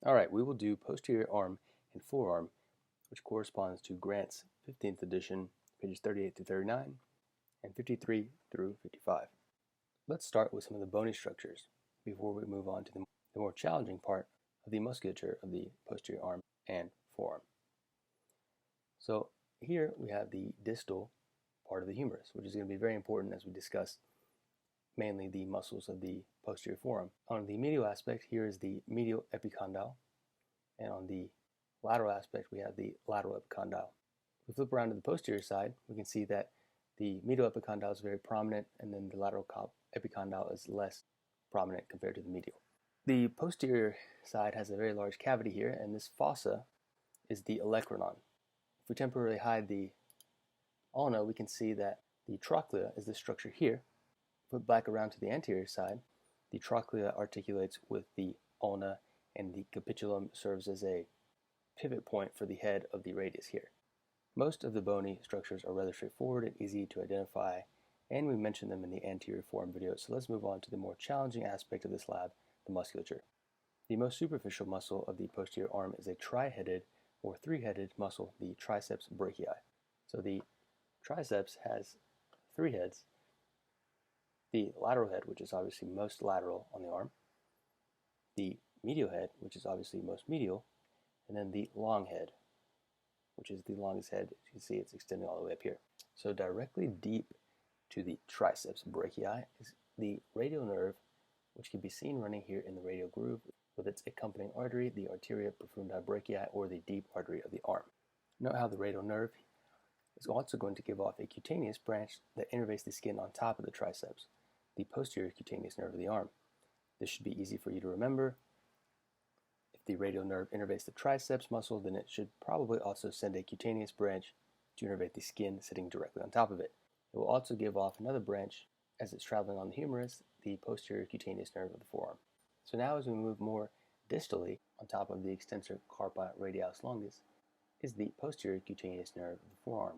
Alright, we will do posterior arm and forearm, which corresponds to Grant's 15th edition, pages 38 through 39, and 53 through 55. Let's start with some of the bony structures before we move on to the more challenging part of the musculature of the posterior arm and forearm. So here we have the distal part of the humerus, which is going to be very important as we discuss mainly the muscles of the posterior forearm. On the medial aspect, here is the medial epicondyle, and on the lateral aspect, we have the lateral epicondyle. If we flip around to the posterior side, we can see that the medial epicondyle is very prominent, and then the lateral epicondyle is less prominent compared to the medial. The posterior side has a very large cavity here, and this fossa is the olecranon. If we temporarily hide the ulna, we can see that the trochlea is this structure here. Flip back around to the anterior side, the trochlea articulates with the ulna, and the capitulum serves as a pivot point for the head of the radius here. Most of the bony structures are rather straightforward and easy to identify, and we mentioned them in the anterior forearm video, so let's move on to the more challenging aspect of this lab, the musculature. The most superficial muscle of the posterior arm is a tri-headed or three-headed muscle, the triceps brachii. So the triceps has three heads: the lateral head, which is obviously most lateral on the arm, the medial head, which is obviously most medial, and then the long head, which is the longest head. As you can see, it's extending all the way up here. So directly deep to the triceps brachii is the radial nerve, which can be seen running here in the radial groove with its accompanying artery, the arteria profundi brachii, or the deep artery of the arm. Note how the radial nerve is also going to give off a cutaneous branch that innervates the skin on top of the triceps, the posterior cutaneous nerve of the arm. This should be easy for you to remember. If the radial nerve innervates the triceps muscle, then it should probably also send a cutaneous branch to innervate the skin sitting directly on top of it. It will also give off another branch as it's traveling on the humerus, the posterior cutaneous nerve of the forearm. So now as we move more distally on top of the extensor carpi radialis longus is the posterior cutaneous nerve of the forearm,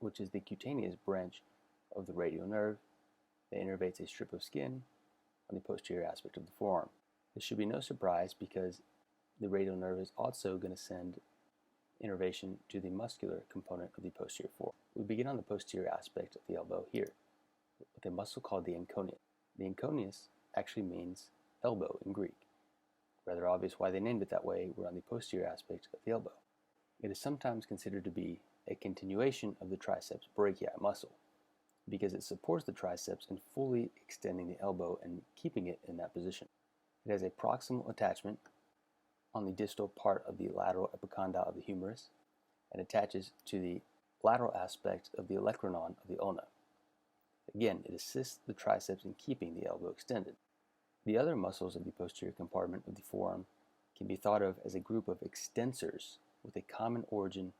which is the cutaneous branch of the radial nerve that innervates a strip of skin on the posterior aspect of the forearm. This should be no surprise because the radial nerve is also going to send innervation to the muscular component of the posterior forearm. We begin on the posterior aspect of the elbow here with a muscle called the anconeus. The anconeus actually means elbow in Greek. Rather obvious why they named it that way. We're on the posterior aspect of the elbow. It is sometimes considered to be a continuation of the triceps brachii muscle because it supports the triceps in fully extending the elbow and keeping it in that position. It has a proximal attachment on the distal part of the lateral epicondyle of the humerus and attaches to the lateral aspect of the olecranon of the ulna. Again, it assists the triceps in keeping the elbow extended. The other muscles of the posterior compartment of the forearm can be thought of as a group of extensors with a common origin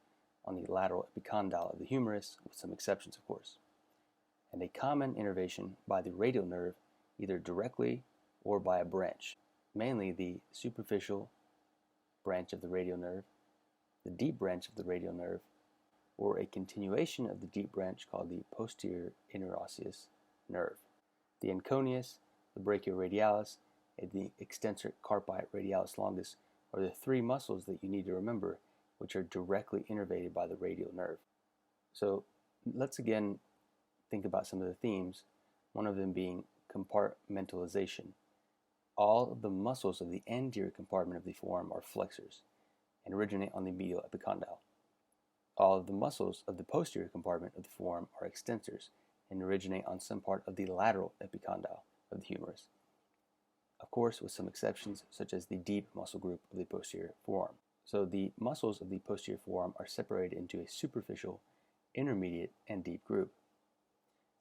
on the lateral epicondyle of the humerus, with some exceptions of course, and a common innervation by the radial nerve either directly or by a branch, mainly the superficial branch of the radial nerve, the deep branch of the radial nerve, or a continuation of the deep branch called the posterior interosseous nerve. The anconeus, the brachioradialis, and the extensor carpi radialis longus are the three muscles that you need to remember which are directly innervated by the radial nerve. So let's again think about some of the themes, one of them being compartmentalization. All of the muscles of the anterior compartment of the forearm are flexors and originate on the medial epicondyle. All of the muscles of the posterior compartment of the forearm are extensors and originate on some part of the lateral epicondyle of the humerus. Of course, with some exceptions, such as the deep muscle group of the posterior forearm. So the muscles of the posterior forearm are separated into a superficial, intermediate, and deep group.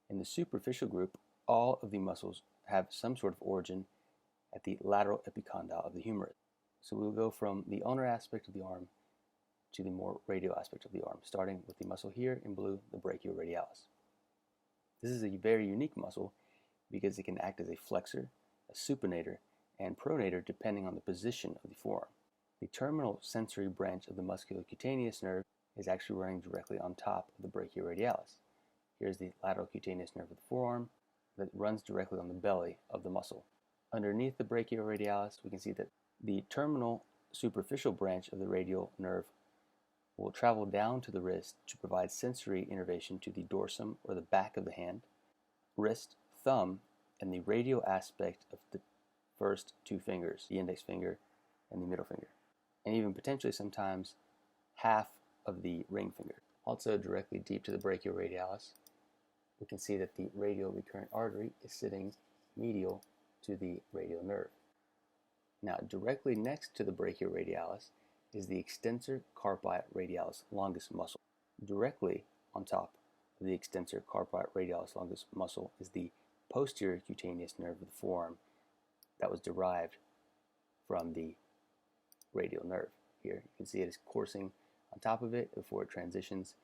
In the superficial group, all of the muscles have some sort of origin at the lateral epicondyle of the humerus. So we will go from the ulnar aspect of the arm to the more radial aspect of the arm, starting with the muscle here in blue, the brachioradialis. This is a very unique muscle because it can act as a flexor, a supinator, and pronator depending on the position of the forearm. The terminal sensory branch of the musculocutaneous nerve is actually running directly on top of the brachioradialis. Here's the lateral cutaneous nerve of the forearm that runs directly on the belly of the muscle. Underneath the brachioradialis, we can see that the terminal superficial branch of the radial nerve will travel down to the wrist to provide sensory innervation to the dorsum or the back of the hand, wrist, thumb, and the radial aspect of the first two fingers, the index finger and the middle finger, and even potentially sometimes half of the ring finger. Also directly deep to the brachioradialis, we can see that the radial recurrent artery is sitting medial to the radial nerve. Now, directly next to the brachioradialis is the extensor carpi radialis longus muscle. Directly on top of the extensor carpi radialis longus muscle is the posterior cutaneous nerve of the forearm that was derived from the radial nerve. Here, you can see it is coursing on top of it before it transitions,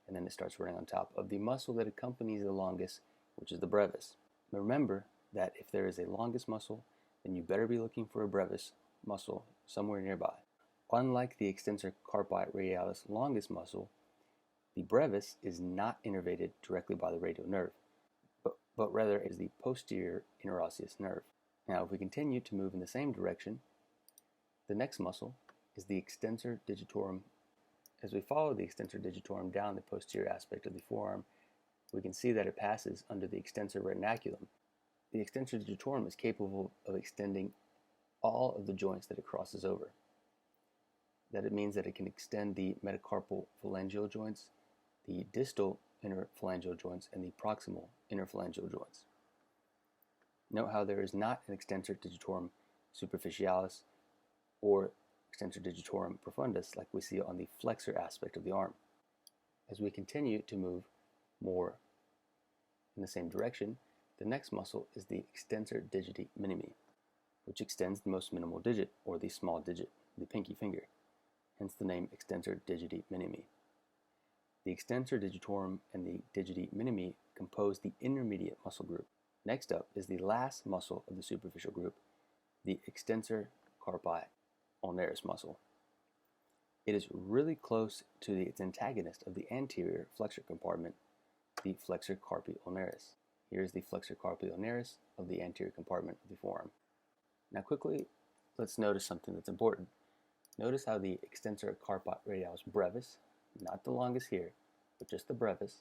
and then it starts running on top of the muscle that accompanies the longus, which is the brevis. Now remember that if there is a longus muscle, then you better be looking for a brevis muscle somewhere nearby. Unlike the extensor carpi radialis longus muscle, the brevis is not innervated directly by the radial nerve, but rather is the posterior interosseous nerve. Now, if we continue to move in the same direction, the next muscle is the extensor digitorum. As we follow the extensor digitorum down the posterior aspect of the forearm, we can see that it passes under the extensor retinaculum. The extensor digitorum is capable of extending all of the joints that it crosses over. That it means that it can extend the metacarpal phalangeal joints, the distal interphalangeal joints, and the proximal interphalangeal joints. Note how there is not an extensor digitorum superficialis or extensor digitorum profundus like we see on the flexor aspect of the arm. As we continue to move more in the same direction, the next muscle is the extensor digiti minimi, which extends the most minimal digit, or the small digit, the pinky finger, hence the name extensor digiti minimi. The extensor digitorum and the digiti minimi compose the intermediate muscle group. Next up is the last muscle of the superficial group, the extensor carpi ulnaris muscle. It is really close to its antagonist of the anterior flexor compartment, the flexor carpi ulnaris. Here is the flexor carpi ulnaris of the anterior compartment of the forearm. Now quickly, let's notice something that's important. Notice how the extensor carpi radialis brevis, not the longus here, but just the brevis,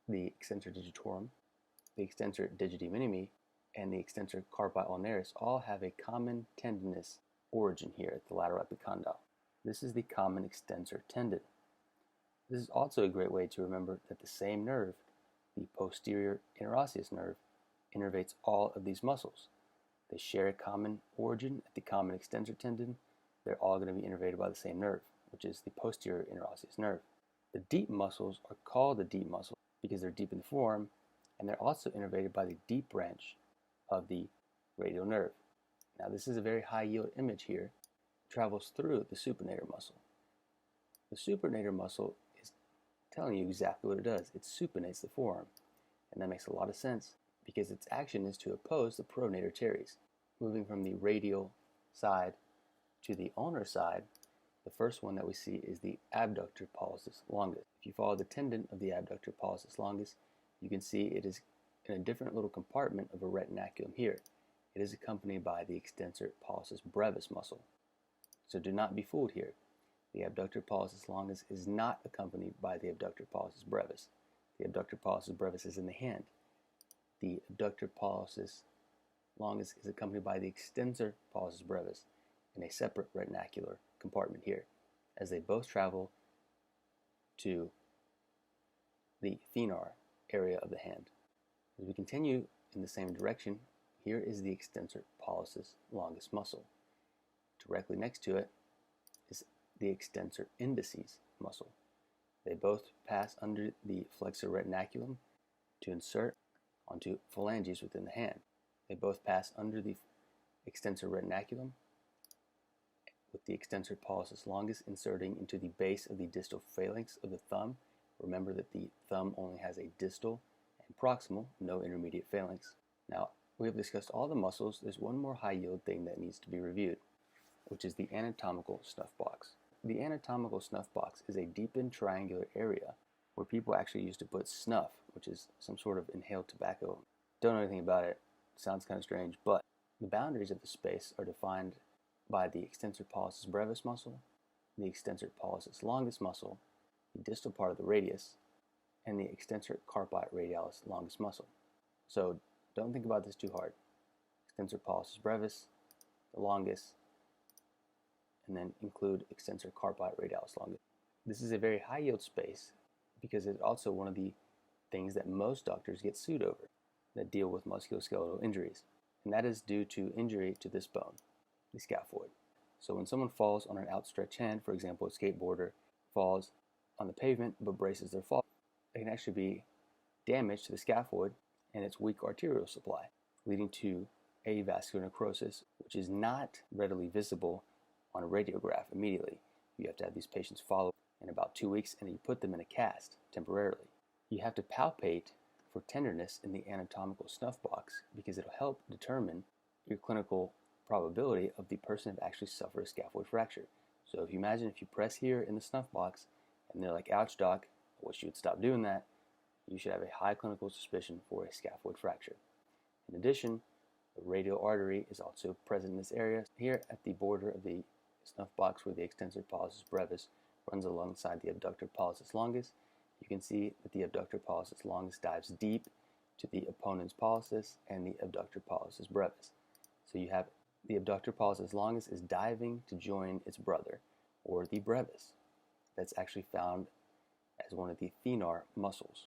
the extensor digitorum, the extensor digiti minimi, and the extensor carpi ulnaris all have a common tendinous origin here at the lateral epicondyle. This is the common extensor tendon. This is also a great way to remember that the same nerve, the posterior interosseous nerve, innervates all of these muscles. They share a common origin at the common extensor tendon. They're all going to be innervated by the same nerve, which is the posterior interosseous nerve. The deep muscles are called the deep muscles because they're deep in the forearm, and they're also innervated by the deep branch of the radial nerve. Now this is a very high yield image here. It travels through the supinator muscle. The supinator muscle is telling you exactly what it does. It supinates the forearm, and that makes a lot of sense because its action is to oppose the pronator teres. Moving from the radial side to the ulnar side, the first one that we see is the abductor pollicis longus. If you follow the tendon of the abductor pollicis longus, you can see it is in a different little compartment of a retinaculum here. It is accompanied by the extensor pollicis brevis muscle. So do not be fooled here. The abductor pollicis longus is not accompanied by the abductor pollicis brevis. The abductor pollicis brevis is in the hand. The abductor pollicis longus is accompanied by the extensor pollicis brevis in a separate retinacular compartment here, as they both travel to the thenar area of the hand. As we continue in the same direction, here is the extensor pollicis longus muscle. Directly next to it is the extensor indicis muscle. They both pass under the flexor retinaculum to insert onto phalanges within the hand. They both pass under the extensor retinaculum, with the extensor pollicis longus inserting into the base of the distal phalanx of the thumb. Remember that the thumb only has a distal and proximal, no intermediate phalanx. Now, we have discussed all the muscles. There's one more high yield thing that needs to be reviewed, which is the anatomical snuff box. The anatomical snuff box is a deepened triangular area where people actually used to put snuff, which is some sort of inhaled tobacco. Don't know anything about it. Sounds kind of strange, but the boundaries of the space are defined by the extensor pollicis brevis muscle, the extensor pollicis longus muscle, the distal part of the radius, and the extensor carpi radialis longus muscle. So don't think about this too hard. Extensor pollicis brevis, the longus, and then include extensor carpi radialis longus. This is a very high yield space because it's also one of the things that most doctors get sued over that deal with musculoskeletal injuries, and that is due to injury to this bone, the scaphoid. So when someone falls on an outstretched hand, for example, a skateboarder falls on the pavement but braces their fall, it can actually be damage to the scaphoid and its weak arterial supply, leading to avascular necrosis, which is not readily visible on a radiograph immediately. You have to have these patients followed in about 2 weeks, and you put them in a cast temporarily. You have to palpate for tenderness in the anatomical snuff box because it'll help determine your clinical probability of the person to actually suffer a scaphoid fracture. So if you imagine if you press here in the snuff box and they're like, ouch doc, I wish you would stop doing that, you should have a high clinical suspicion for a scaphoid fracture. In addition, the radial artery is also present in this area. Here at the border of the snuff box where the extensor pollicis brevis runs alongside the abductor pollicis longus, you can see that the abductor pollicis longus dives deep to the opponens pollicis and the abductor pollicis brevis. So you have the abductor pollicis longus is diving to join its brother, or the brevis. That's actually found as one of the thenar muscles.